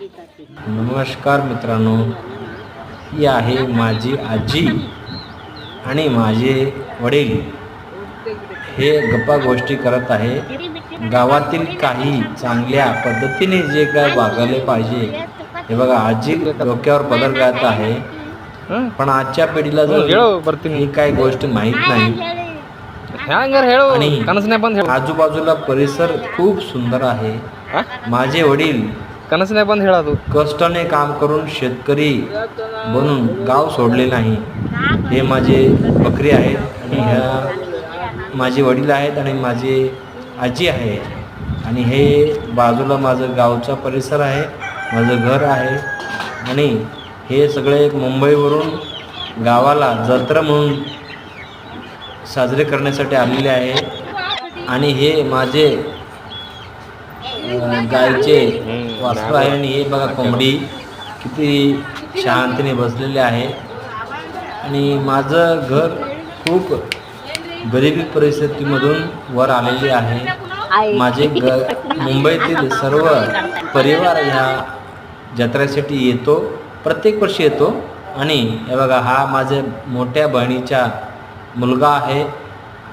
नमस्कार मित्रांनो, ही आहे माझी आजी आणि माझे वडील. हे गप्पा गोष्टी करत आहे. गावातील काही चांगल्या पद्धतीने जे काय वागले पाहिजे. हे बघा, आजी डोक्यावर पदर घालत आहे, पण आजच्या पिढीला जर ही काही गोष्ट माहीत नाही. आणि आजूबाजूला परिसर खूप सुंदर आहे. माझे वडील कनसने पण हेळा तू कष्टाने काम करून शेतकरी बनून गाव सोडले नाही. हे माझे बकरी आहेत आणि ह्या माझे वडील आहेत आणि माझे आजी आहे. आणि हे बाजूला माझं गावचा परिसर आहे, माझं घर आहे. आणि हे सगळे मुंबईवरून गावाला जत्रा म्हणून साजरे करण्यासाठी आलेले आहे. आणि हे माझे गायचे वासरू आहे. आणि हे बघा, कोंबडी किती शांतने बसलेले आहे. आणि माझं घर खूप गरिबी परिस्थितीमधून वर आलेले आहे. माझे मुंबईतील सर्व परिवार ह्या जत्रेसाठी येतो, प्रत्येक वर्षी येतो. आणि हे बघा, हा माझ्या मोठ्या बहिणीचा मुलगा आहे.